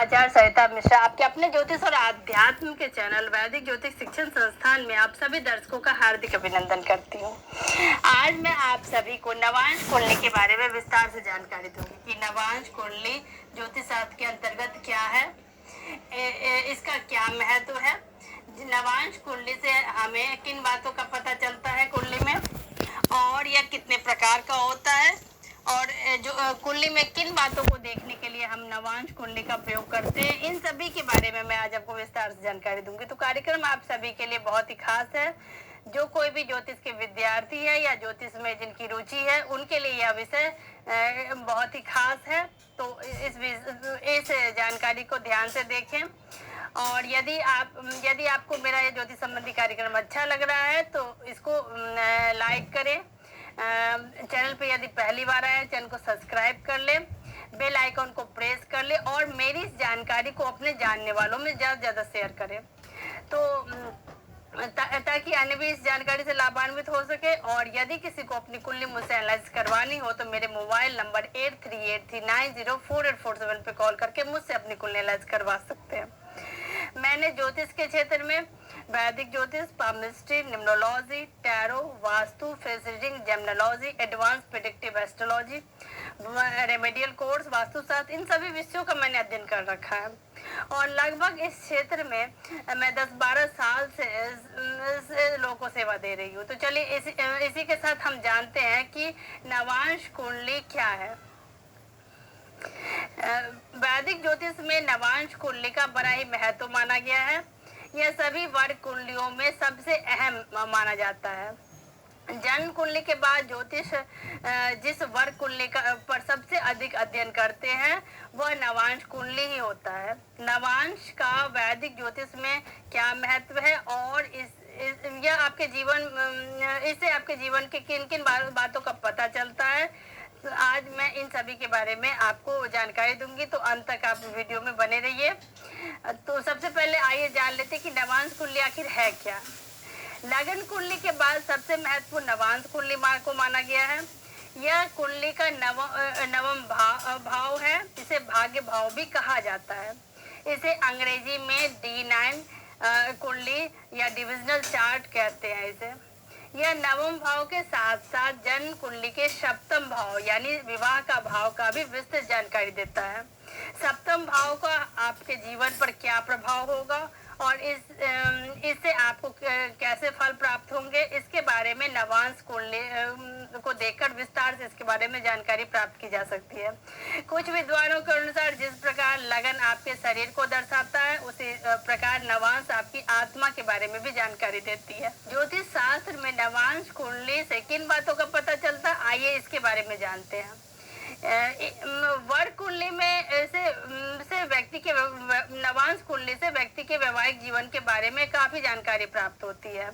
आचार्य सरिता मिश्रा आपके अपने ज्योतिष और आध्यात्म के चैनल वैदिक ज्योतिष शिक्षण संस्थान में आप सभी दर्शकों का हार्दिक अभिनंदन करती हूँ। आज मैं आप सभी को नवांश कुंडली के बारे में विस्तार से जानकारी दूंगी कि नवांश कुंडली ज्योतिष शास्त्र के अंतर्गत क्या है, इसका क्या महत्व है, नवांश कुंडली से हमें किन बातों का पता चलता है कुंडली में, और यह कितने प्रकार का होता है, और जो कुंडली में किन बातों को देखने के लिए हम नवांश कुंडली का प्रयोग करते हैं, इन सभी के बारे में मैं आज आपको विस्तार से जानकारी दूंगी। तो कार्यक्रम आप सभी के लिए बहुत ही खास है। जो कोई भी ज्योतिष के विद्यार्थी है या ज्योतिष में जिनकी रुचि है, उनके लिए यह विषय बहुत ही खास है। तो इस जानकारी को ध्यान से देखें, और यदि आपको मेरा ये ज्योतिष संबंधी कार्यक्रम अच्छा लग रहा है तो इसको लाइक करें। चैनल पे यदि पहली बार आए चैनल को सब्सक्राइब कर ले, बेल आइकन को प्रेस कर ले, और मेरी इस जानकारी को अपने जानने वालों में ज़्यादा से ज़्यादा शेयर करें, तो ताकि अन्य भी इस जानकारी से लाभान्वित हो सके। और यदि किसी को अपनी कुंडली मुझसे एनालाइज करवानी हो तो मेरे मोबाइल नंबर 8383904847 पे कॉल करके मुझसे अपनी कुंडली एनालाइज करवा सकते हैं। मैंने ज्योतिष के क्षेत्र में वैदिक ज्योतिष, palmistry, numerology, tarot, vastu, face reading, gemology, advance predictive astrology, remedial course, vastu shastra, इन सभी विषयों का मैंने अध्ययन कर रखा है। और लगभग इस क्षेत्र में मैं 10-12 साल से लोगों को सेवा दे रही हूँ। तो चलिए इसी के साथ हम जानते हैं कि नवांश कुंडली क्या है। वैदिक ज्योतिष में नवांश कुंडली का बड़ा ही महत्व माना गया है। यह सभी वर्ग कुंडलियों में सबसे अहम माना जाता है। जन्म कुंडली के बाद ज्योतिष जिस वर्ग कुंडली पर सबसे अधिक अध्ययन करते हैं वह नवांश कुंडली ही होता है। नवांश का वैदिक ज्योतिष में क्या महत्व है, और इससे आपके जीवन के किन किन बातों का पता चलता है, तो आज मैं इन सभी के बारे में आपको जानकारी दूंगी। तो अंत तक आप वीडियो में बने रहिए। तो सबसे पहले आइए जान लेते हैं कि नवांश कुंडली आखिर है क्या। लगन कुंडली के बाद सबसे महत्वपूर्ण नवांश कुंडली को माना गया है। यह कुंडली का नवम भाव है। इसे भाग्य भाव भी कहा जाता है। इसे अंग्रेजी में D9 कुंडली या डिविजनल चार्ट कहते हैं इसे। यह नवम भाव के साथ साथ जन्म कुंडली के सप्तम भाव यानी विवाह का भाव का भी विस्तृत जानकारी देता है। सप्तम भाव का आपके जीवन पर क्या प्रभाव होगा और इससे आपको कैसे फल प्राप्त होंगे, इसके बारे में नवांश कुंडली को देखकर विस्तार से इसके बारे में जानकारी प्राप्त की जा सकती है। कुछ विद्वानों के अनुसार जिस प्रकार लगन आपके शरीर को दर्शाता है, उसी प्रकार नवांश आपकी आत्मा के बारे में भी जानकारी देती है। ज्योतिष शास्त्र में नवांश कुंडली से किन बातों का पता चलता है, आइए इसके बारे में जानते हैं। वर्ग कुंडली में से व्यक्ति के नवांश कुंडली से व्यक्ति के वैवाहिक जीवन के बारे में काफी जानकारी प्राप्त होती है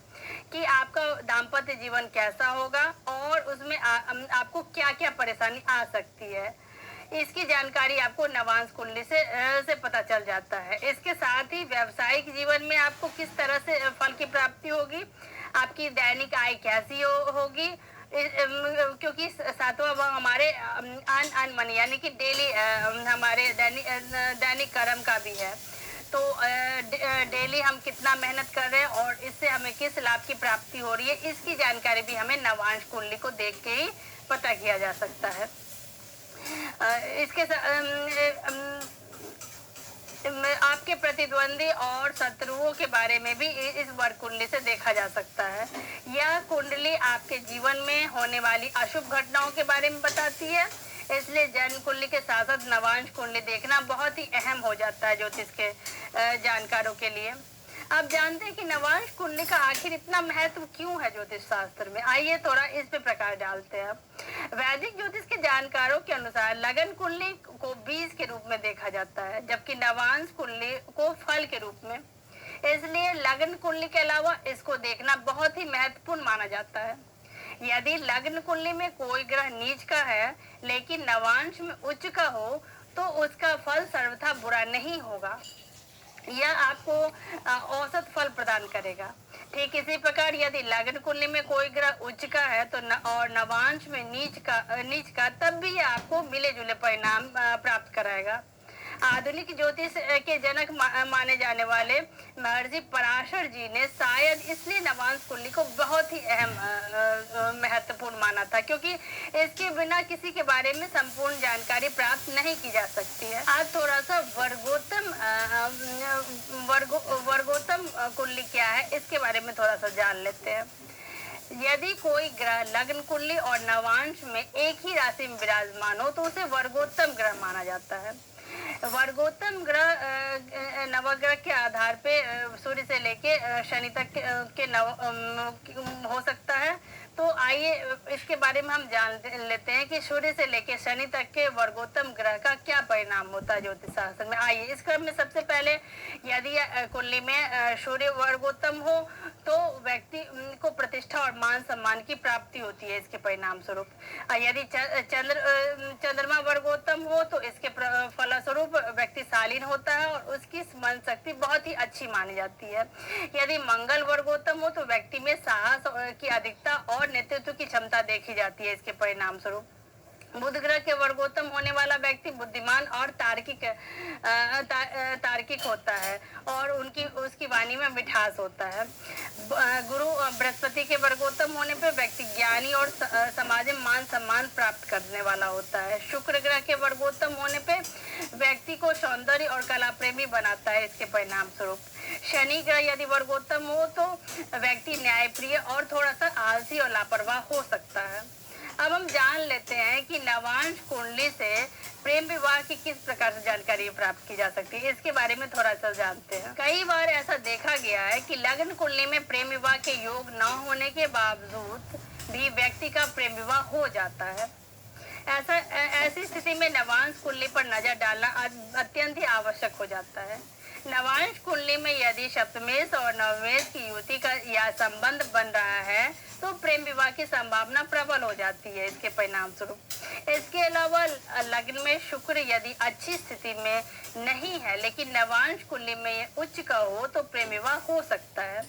कि आपका दाम्पत्य जीवन कैसा होगा और उसमें आपको क्या क्या परेशानी आ सकती है। इसकी जानकारी आपको नवांश कुंडली से पता चल जाता है। इसके साथ ही व्यावसायिक जीवन में आपको किस तरह से फल की प्राप्ति होगी, आपकी दैनिक आय कैसी होगी, क्योंकि सातवां भाव हमारे अन मन यानी कि डेली हमारे दैनिक कर्म का भी है। तो डेली हम कितना मेहनत कर रहे हैं और इससे हमें किस लाभ की प्राप्ति हो रही है, इसकी जानकारी भी हमें नवांश कुंडली को देख के ही पता किया जा सकता है। इसके आपके प्रतिद्वंदी और शत्रुओं के बारे में भी इस वर्ग कुंडली से देखा जा सकता है। यह कुंडली आपके जीवन में होने वाली अशुभ घटनाओं के बारे में बताती है, इसलिए जन्म कुंडली के साथ साथ नवांश कुंडली देखना बहुत ही अहम हो जाता है ज्योतिष के जानकारों के लिए। अब जानते हैं कि नवांश कुंडली का आखिर इतना महत्व क्यों है ज्योतिष शास्त्र में। आइए थोड़ा इस पे प्रकाश डालते हैं। वैदिक ज्योतिष के जानकारों के अनुसार लगन कुंडली को बीज के रूप में देखा जाता है, जबकि नवांश कुंडली को फल के रूप में। इसलिए लगन कुंडली के अलावा इसको देखना बहुत ही महत्वपूर्ण माना जाता है। यदि लग्न कुंडली में कोई ग्रह नीच का है लेकिन नवांश में उच्च का हो तो उसका फल सर्वथा बुरा नहीं होगा, यह आपको औसत फल प्रदान करेगा। ठीक इसी प्रकार यदि लग्न कुंडली में कोई ग्रह उच्च का है तो और नवांश में नीच का तब भी आपको मिले जुले परिणाम प्राप्त कराएगा। आधुनिक ज्योतिष के जनक माने जाने वाले महर्षि पराशर जी ने शायद इसलिए नवांश कुंडली को बहुत ही अहम महत्वपूर्ण माना था, क्योंकि इसके बिना किसी के बारे में संपूर्ण जानकारी प्राप्त नहीं की जा सकती है। आज थोड़ा सा वर्गोत्तम कुंडली क्या है इसके बारे में थोड़ा सा जान लेते हैं। यदि कोई ग्रह लग्न कुंडली और नवांश में एक ही राशि में विराजमान हो तो उसे वर्गोत्तम ग्रह माना जाता है। वर्गोत्तम ग्रह नवग्रह के आधार पे सूर्य से लेके शनि तक के हो सकता है। तो आइए इसके बारे में हम जान लेते हैं कि सूर्य से लेके शनि तक के वर्गोत्तम ग्रह का क्या परिणाम होता है ज्योतिष शास्त्र में। आइए इस क्रम में सबसे पहले यदि कुंडली में सूर्य वर्गोत्तम हो तो व्यक्ति को प्रतिष्ठा और मान सम्मान की प्राप्ति होती है इसके परिणाम स्वरूप। यदि चंद्रमा वर्गोत्तम हो तो इसके फलस्वरूप व्यक्ति शालीन होता है और उसकी स्मरण शक्ति बहुत ही अच्छी मानी जाती है। यदि मंगल वर्गोत्तम हो तो व्यक्ति में साहस की अधिकता और नेतृत्व की क्षमता देखी जाती है इसके परिणाम स्वरूप। बुध ग्रह के वर्गोत्तम होने वाला व्यक्ति बुद्धिमान और तार्किक होता है और उसकी वाणी में मिठास होता है। गुरु बृहस्पति के वर्गोत्तम होने पर व्यक्ति ज्ञानी और समाज में मान सम्मान प्राप्त करने वाला होता है। शुक्र ग्रह के वर्गोत्तम होने पे व्यक्ति को सौंदर्य और कला प्रेमी बनाता है इसके परिणाम स्वरूप। शनि ग्रह यदि वर्गोत्तम हो तो व्यक्ति न्यायप्रिय और थोड़ा सा आलसी और लापरवाह हो सकता है। अब हम जान लेते हैं कि नवांश कुंडली से प्रेम विवाह की किस प्रकार से जानकारी प्राप्त की जा सकती है, इसके बारे में थोड़ा सा जानते हैं। कई बार ऐसा देखा गया है कि लग्न कुंडली में प्रेम विवाह के योग न होने के बावजूद भी व्यक्ति का प्रेम विवाह हो जाता है। ऐसी स्थिति में नवांश कुंडली पर नजर डालना अत्यंत ही आवश्यक हो जाता है। नवांश कुंडली में यदि सप्तमेश और नवमेश की युति का यह संबंध बन रहा है तो प्रेम विवाह की संभावना प्रबल हो जाती है इसके परिणाम स्वरूप। इसके अलावा लग्न में शुक्र यदि अच्छी स्थिति में नहीं है लेकिन नवांश कुंडली में उच्च का हो तो प्रेम विवाह हो सकता है।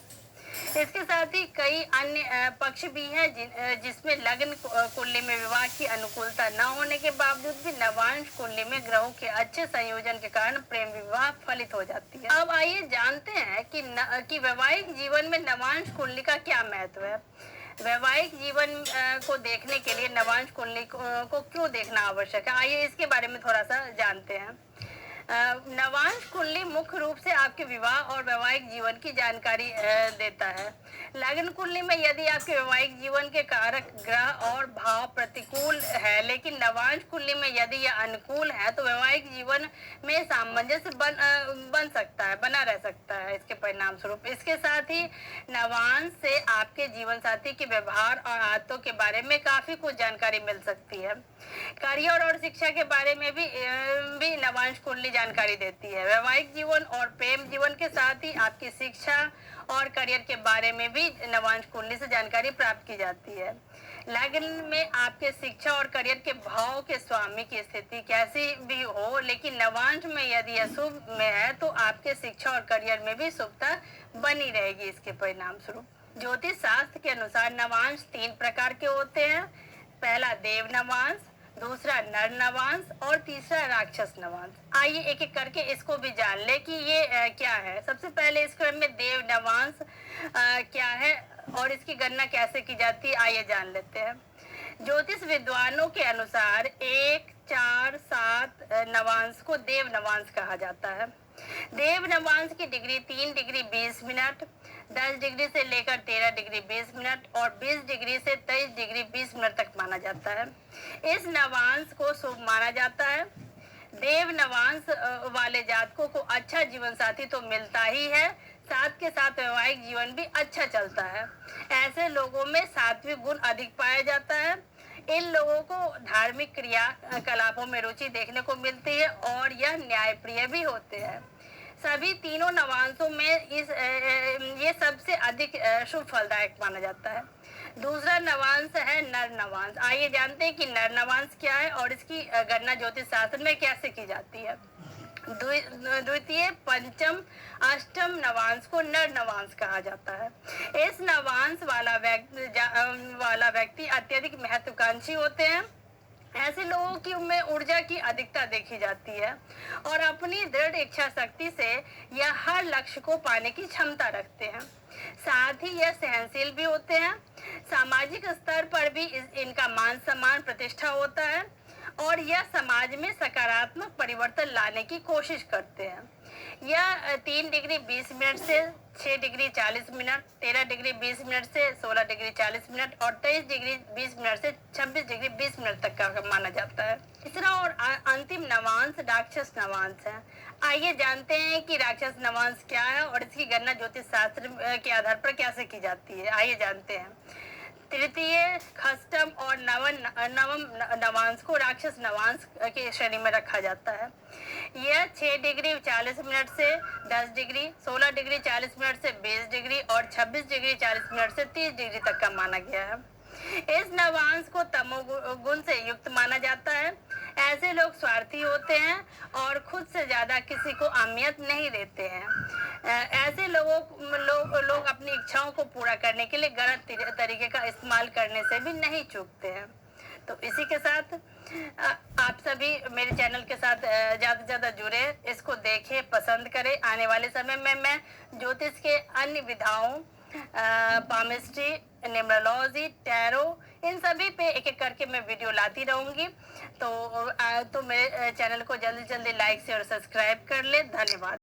इसके साथ ही कई अन्य पक्ष भी हैं जिसमें लग्न कुंडली में विवाह की अनुकूलता न होने के बावजूद भी नवांश कुंडली में ग्रहों के अच्छे संयोजन के कारण प्रेम विवाह फलित हो जाती है। अब आइए जानते हैं कि वैवाहिक जीवन में नवांश कुंडली का क्या महत्व है। वैवाहिक जीवन को देखने के लिए नवांश कुंडली को क्यों देखना आवश्यक है, आइए इसके बारे में थोड़ा सा जानते हैं। नवांश कुंडली मुख्य रूप से आपके विवाह और वैवाहिक जीवन की जानकारी देता है। लग्न कुंडली में यदि आपके वैवाहिक जीवन के कारक ग्रह और भाव प्रतिकूल है लेकिन नवांश कुंडली में यदि यह अनुकूल है तो वैवाहिक जीवन में सामंजस्य बना रह सकता है इसके परिणाम स्वरूप। इसके साथ ही नवांश से आपके जीवन साथी के व्यवहार और आदतों के बारे में काफी कुछ जानकारी मिल सकती है। करियर और शिक्षा के बारे में भी नवांश कुंडली जानकारी देती है। वैवाहिक जीवन और प्रेम जीवन के साथ ही आपकी शिक्षा और करियर के बारे में भी नवांश कुंडली से जानकारी प्राप्त की जाती है। लग्न में आपके शिक्षा और करियर के भाव के स्वामी की स्थिति कैसी भी हो लेकिन नवांश में यदि यह शुभ में है तो आपके शिक्षा और करियर में भी शुभता बनी रहेगी इसके परिणाम स्वरूप। ज्योतिष शास्त्र के अनुसार नवांश 3 प्रकार के होते हैं। पहला देव नवांश, दूसरा नर नवांश और तीसरा राक्षस नवांश। आइए एक एक करके इसको भी जान ले कि ये क्या है। सबसे पहले इस क्रम में देव नवांश क्या है और इसकी गणना कैसे की जाती है, आइए जान लेते हैं। ज्योतिष विद्वानों के अनुसार 1, 4, 7 नवांश को देव नवांश कहा जाता है। देव नवांश की डिग्री 3 डिग्री 20 मिनट, 10 डिग्री से लेकर 13 डिग्री 20 मिनट और 20 डिग्री से 23 डिग्री 20 मिनट तक माना जाता है। इस नवांश को शुभ माना जाता है। देव नवांश वाले जातकों को अच्छा जीवन साथी तो मिलता ही है, साथ के साथ वैवाहिक जीवन भी अच्छा चलता है। ऐसे लोगों में सात्विक गुण अधिक पाया जाता है। इन लोगों को धार्मिक क्रियाकलापों में रुचि देखने को मिलती है और यह न्यायप्रिय भी होते हैं। सभी तीनों नवांशों में ये सबसे अधिक शुभ फलदायक माना जाता है। दूसरा नवांश है नर नवांश। आइए जानते हैं कि नर नवांश क्या है और इसकी गणना ज्योतिष शास्त्र में कैसे की जाती है। द्वितीय, पंचम, अष्टम नवांश को नर नवांश कहा जाता है। इस नवांश वाला व्यक्ति अत्यधिक महत्वाकांक्षी होते हैं ऐसे लोगों की में ऊर्जा की अधिकता देखी जाती है और अपनी दृढ़ इच्छा शक्ति से यह हर लक्ष्य को पाने की क्षमता रखते हैं। साथ ही यह सहनशील भी होते हैं। सामाजिक स्तर पर भी इनका मान सम्मान प्रतिष्ठा होता है और यह समाज में सकारात्मक परिवर्तन लाने की कोशिश करते हैं। यह 3 डिग्री 20 मिनट से 6 डिग्री 40 मिनट, 13 डिग्री 20 मिनट से 16 डिग्री 40 मिनट और 23 डिग्री 20 मिनट से 26 डिग्री 20 मिनट तक का माना जाता है। तीसरा और अंतिम नवांश राक्षस नवांश है। आइए जानते हैं कि राक्षस नवांश क्या है और इसकी गणना ज्योतिष शास्त्र के आधार पर कैसे की जाती है। आइए जानते हैं। तृतीय, खष्टम और नवम नवांश को राक्षस नवांश की श्रेणी में रखा जाता है। यह 6 डिग्री 40 मिनट से 10 डिग्री, 16 डिग्री 40 मिनट से 20 डिग्री और 26 डिग्री 40 मिनट से 30 डिग्री तक का माना गया है। इस नवांश को तमोगुण से युक्त माना जाता है। ऐसे लोग स्वार्थी होते हैं और खुद से ज्यादा किसी को अहमियत नहीं देते हैं। ऐसे लोग अपनी इच्छाओं को पूरा करने के लिए गलत तरीके का इस्तेमाल करने से भी नहीं चूकते हैं। तो इसी के साथ आप सभी मेरे चैनल के साथ ज़्यादा से ज़्यादा जुड़े, इसको देखें, पसंद करें। आने वाले समय में मैं ज्योतिष के अन्य विधाओं, पामिस्ट्री, न्यूमरोलॉजी, टैरो, इन सभी पे एक एक करके मैं वीडियो लाती रहूँगी। तो मेरे चैनल को जल्दी जल्दी लाइक से और सब्सक्राइब कर ले। धन्यवाद।